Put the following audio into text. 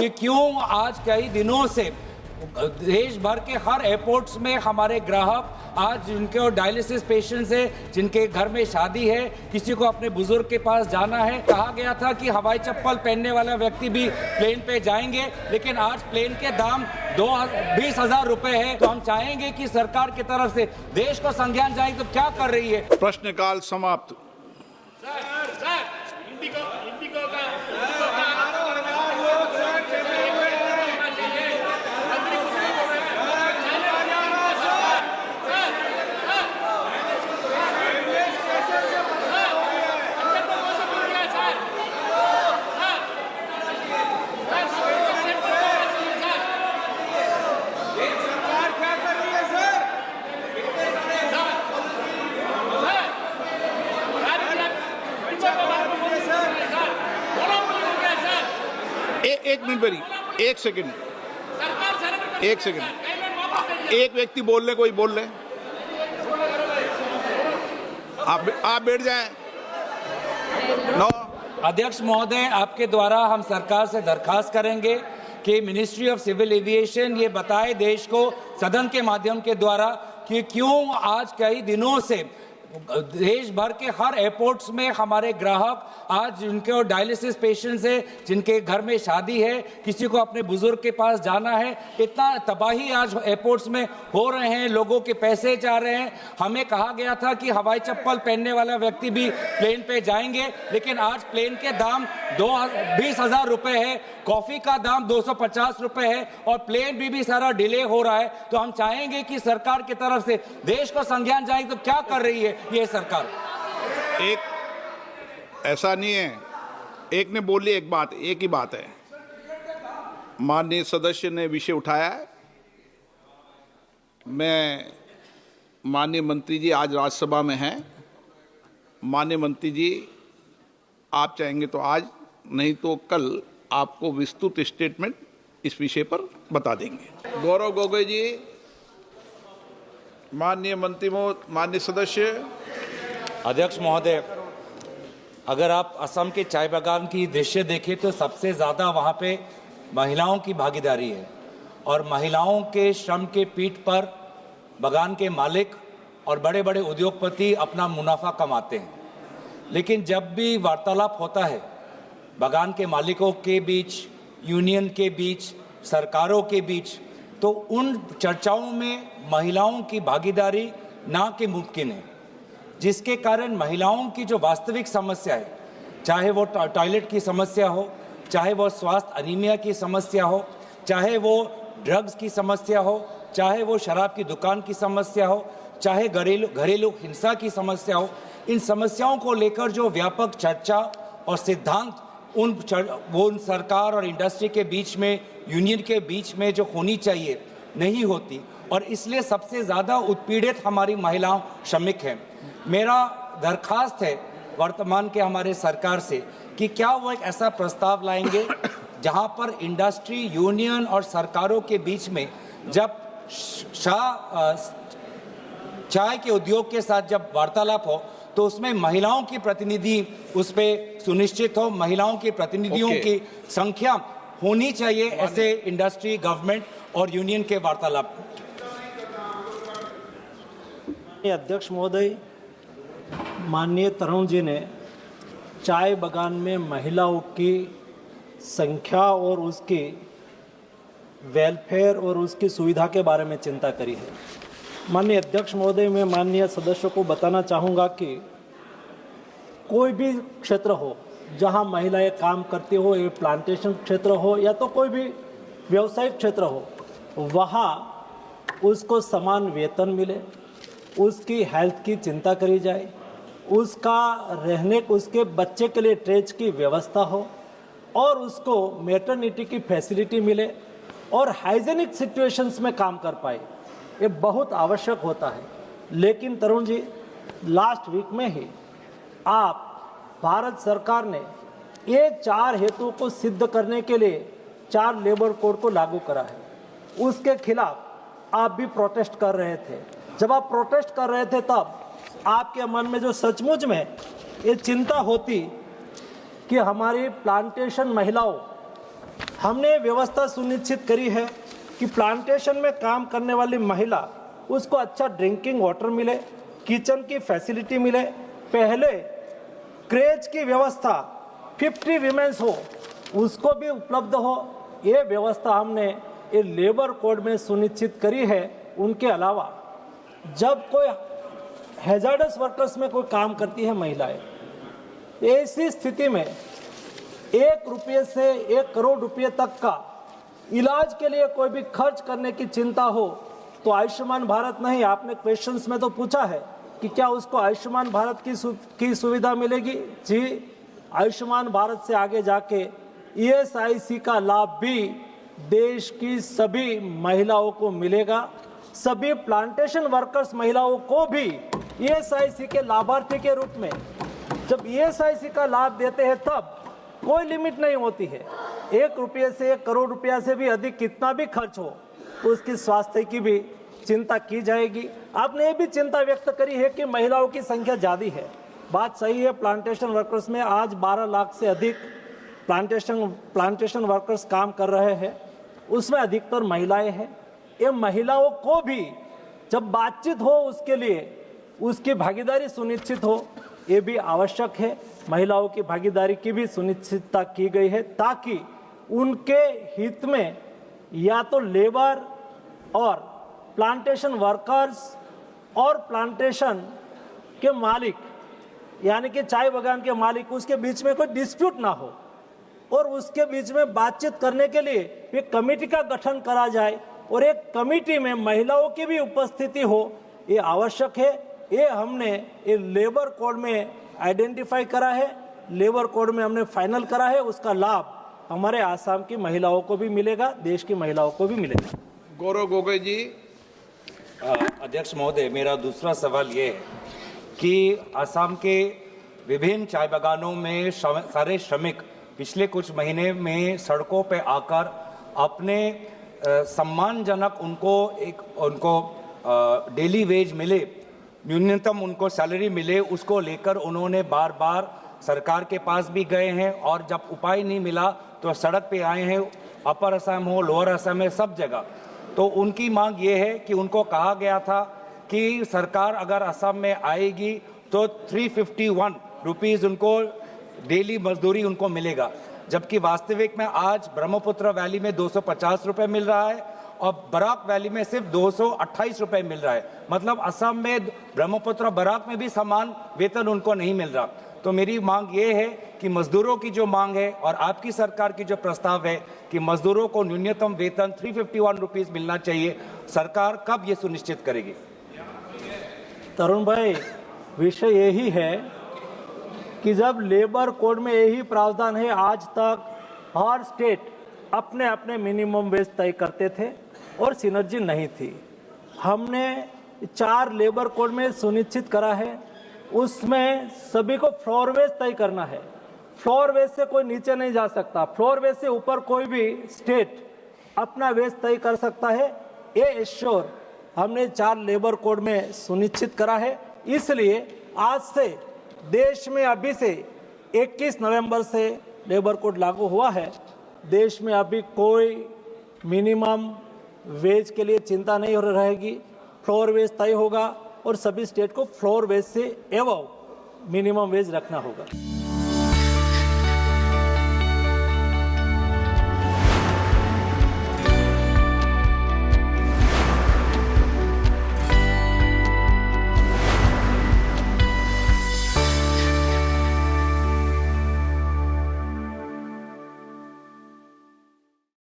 कि क्यों आज कई दिनों से देश भर के हर एयरपोर्ट्स में हमारे ग्राहक आज जिनके डायलिसिस पेशेंट्स है, जिनके घर में शादी है, किसी को अपने बुजुर्ग के पास जाना है, कहा गया था कि हवाई चप्पल पहनने वाला व्यक्ति भी प्लेन पे जाएंगे, लेकिन आज प्लेन के दाम 20,000 रुपए है। तो हम चाहेंगे कि सरकार की तरफ से देश को संज्ञान जाए तो क्या कर रही है। प्रश्नकाल समाप्त। एक मिनट बरी, एक सेकंड, एक व्यक्ति बोल ले, कोई बोल ले, आप बैठ जाएं। नो अध्यक्ष महोदय, आपके द्वारा हम सरकार से दरखास्त करेंगे कि मिनिस्ट्री ऑफ सिविल एविएशन ये बताए देश को सदन के माध्यम के द्वारा कि क्यों आज कई दिनों से देश भर के हर एयरपोर्ट्स में हमारे ग्राहक आज जिनके डायलिसिस पेशेंट्स है, जिनके घर में शादी है, किसी को अपने बुजुर्ग के पास जाना है, इतना तबाही आज एयरपोर्ट्स में हो रहे हैं, लोगों के पैसे जा रहे हैं। हमें कहा गया था कि हवाई चप्पल पहनने वाला व्यक्ति भी प्लेन पे जाएंगे, लेकिन आज प्लेन के दाम 20,000 रुपए है, कॉफी का दाम 250 रुपए है और प्लेन भी सारा डिले हो रहा है। तो हम चाहेंगे कि सरकार की तरफ से देश को संज्ञान जाए तो क्या कर रही है ये सरकार। एक ऐसा नहीं है, एक ने बोली एक बात, एक ही बात है। माननीय सदस्य ने विषय उठाया है। मैं माननीय मंत्री जी आज राज्यसभा में हैं। माननीय मंत्री जी, आप चाहेंगे तो आज, नहीं तो कल आपको विस्तृत स्टेटमेंट इस विषय पर बता देंगे। गौरव गोगोई जी, माननीय मंत्री माननीय सदस्य। अध्यक्ष महोदय, अगर आप असम के चाय बागान की दृश्य देखें तो सबसे ज़्यादा वहाँ पे महिलाओं की भागीदारी है और महिलाओं के श्रम के पीठ पर बागान के मालिक और बड़े बड़े उद्योगपति अपना मुनाफा कमाते हैं। लेकिन जब भी वार्तालाप होता है बागान के मालिकों के बीच, यूनियन के बीच, सरकारों के बीच, तो उन चर्चाओं में महिलाओं की भागीदारी ना कि मुमकिन है, जिसके कारण महिलाओं की जो वास्तविक समस्या है, चाहे वो टॉयलेट की समस्या हो, चाहे वो स्वास्थ्य अनीमिया की समस्या हो, चाहे वो ड्रग्स की समस्या हो, चाहे वो शराब की दुकान की समस्या हो, चाहे घरेलू हिंसा की समस्या हो, इन समस्याओं को लेकर जो व्यापक चर्चा और सिद्धांत उन सरकार और इंडस्ट्री के बीच में, यूनियन के बीच में जो होनी चाहिए, नहीं होती और इसलिए सबसे ज़्यादा उत्पीड़ित हमारी महिलाओं श्रमिक हैं। मेरा दरखास्त है वर्तमान के हमारे सरकार से कि क्या वो एक ऐसा प्रस्ताव लाएंगे जहां पर इंडस्ट्री, यूनियन और सरकारों के बीच में जब चाय के उद्योग के साथ जब वार्तालाप हो तो उसमें महिलाओं की प्रतिनिधि उस पर सुनिश्चित हो, महिलाओं की प्रतिनिधियों की संख्या होनी चाहिए ऐसे इंडस्ट्री, गवर्नमेंट और यूनियन के वार्तालाप। अध्यक्ष महोदय, माननीय तरुण जी ने चाय बागान में महिलाओं की संख्या और उसकी वेलफेयर और उसकी सुविधा के बारे में चिंता करी है। माननीय अध्यक्ष महोदय, मैं माननीय सदस्यों को बताना चाहूँगा कि कोई भी क्षेत्र हो जहाँ महिलाएं काम करती हो, ये प्लांटेशन क्षेत्र हो या तो कोई भी व्यवसायिक क्षेत्र हो, वहाँ उसको समान वेतन मिले, उसकी हेल्थ की चिंता करी जाए, उसका रहने, उसके बच्चे के लिए ट्रेज की व्यवस्था हो और उसको मैटरनिटी की फैसिलिटी मिले और हाइजेनिक सिचुएशंस में काम कर पाए। ये बहुत आवश्यक होता है। लेकिन तरुण जी, लास्ट वीक में ही आप भारत सरकार ने ये 4 हेतुओं को सिद्ध करने के लिए 4 लेबर कोड को लागू करा है। उसके खिलाफ आप भी प्रोटेस्ट कर रहे थे। जब आप प्रोटेस्ट कर रहे थे तब आपके मन में जो सचमुच में ये चिंता होती कि हमारी प्लांटेशन महिलाओं हमने व्यवस्था सुनिश्चित करी है कि प्लांटेशन में काम करने वाली महिला उसको अच्छा ड्रिंकिंग वाटर मिले, किचन की फैसिलिटी मिले। पहले क्रेच की व्यवस्था 50 वीमेंस हो उसको भी उपलब्ध हो, ये व्यवस्था हमने ये लेबर कोड में सुनिश्चित करी है। उनके अलावा जब कोई हैजार्डस वर्कर्स में कोई काम करती है महिलाएं, ऐसी स्थिति में 1 रुपये से 1 करोड़ रुपये तक का इलाज के लिए कोई भी खर्च करने की चिंता हो तो आयुष्मान भारत नहीं, आपने क्वेश्चंस में तो पूछा है कि क्या उसको आयुष्मान भारत की सुविधा मिलेगी। जी, आयुष्मान भारत से आगे जाके ESIC का लाभ भी देश की सभी महिलाओं को मिलेगा। सभी प्लांटेशन वर्कर्स महिलाओं को भी ESIC के लाभार्थी के रूप में जब ESIC का लाभ देते हैं तब कोई लिमिट नहीं होती है। 1 रुपये से 1 करोड़ रुपया से भी अधिक कितना भी खर्च हो उसकी स्वास्थ्य की भी चिंता की जाएगी। आपने ये भी चिंता व्यक्त करी है कि महिलाओं की संख्या ज़्यादा है। बात सही है, प्लांटेशन वर्कर्स में आज 12 लाख से अधिक प्लांटेशन वर्कर्स काम कर रहे हैं, उसमें अधिकतर महिलाएं हैं। ये महिलाओं को भी जब बातचीत हो उसके लिए उसकी भागीदारी सुनिश्चित हो, ये भी आवश्यक है। महिलाओं की भागीदारी की भी सुनिश्चितता की गई है ताकि उनके हित में या तो लेबर और प्लांटेशन वर्कर्स और प्लांटेशन के मालिक यानी कि चाय बागान के मालिक उसके बीच में कोई डिस्प्यूट ना हो और उसके बीच में बातचीत करने के लिए एक कमेटी का गठन करा जाए और एक कमेटी में महिलाओं की भी उपस्थिति हो, ये आवश्यक है। ये हमने ये लेबर कोड में आइडेंटिफाई करा है, लेबर कोड में हमने फाइनल करा है। उसका लाभ हमारे आसाम की महिलाओं को भी मिलेगा, देश की महिलाओं को भी मिलेगा। गौरव गोगोई जी। अध्यक्ष महोदय, मेरा दूसरा सवाल ये है कि असम के विभिन्न चाय बागानों में सारे श्रमिक पिछले कुछ महीने में सड़कों पे आकर अपने सम्मानजनक उनको डेली वेज मिले, न्यूनतम उनको सैलरी मिले, उसको लेकर उन्होंने बार बार सरकार के पास भी गए हैं और जब उपाय नहीं मिला तो सड़क पे आए हैं। अपर असम हो, लोअर असम है, सब जगह। तो उनकी मांग ये है कि उनको कहा गया था कि सरकार अगर असम में आएगी तो 351 रुपीज़ उनको डेली मजदूरी उनको मिलेगा, जबकि वास्तविक में आज ब्रह्मपुत्र वैली में 250 रुपये मिल रहा है और बराक वैली में सिर्फ 228 रुपये मिल रहा है। मतलब असम में ब्रह्मपुत्र बराक में भी समान वेतन उनको नहीं मिल रहा। तो मेरी मांग ये है कि मजदूरों की जो मांग है और आपकी सरकार की जो प्रस्ताव है कि मजदूरों को न्यूनतम वेतन 351 रुपीज़ मिलना चाहिए, सरकार कब ये सुनिश्चित करेगी? तरुण भाई, विषय यही है कि जब लेबर कोड में यही प्रावधान है, आज तक हर स्टेट अपने अपने मिनिमम वेज तय करते थे और सिनर्जी नहीं थी। हमने 4 लेबर कोड में सुनिश्चित करा है, उसमें सभी को फ्लोर वेज तय करना है। फ्लोर वेज से कोई नीचे नहीं जा सकता, फ्लोर वेज से ऊपर कोई भी स्टेट अपना वेज तय कर सकता है। ये एश्योर हमने 4 लेबर कोड में सुनिश्चित करा है। इसलिए आज से देश में अभी से 21 नवंबर से लेबर कोड लागू हुआ है। देश में अभी कोई मिनिमम वेज के लिए चिंता नहीं रहेगी, फ्लोर वेज तय होगा और सभी स्टेट को फ्लोर वेज से एवं मिनिमम वेज रखना होगा।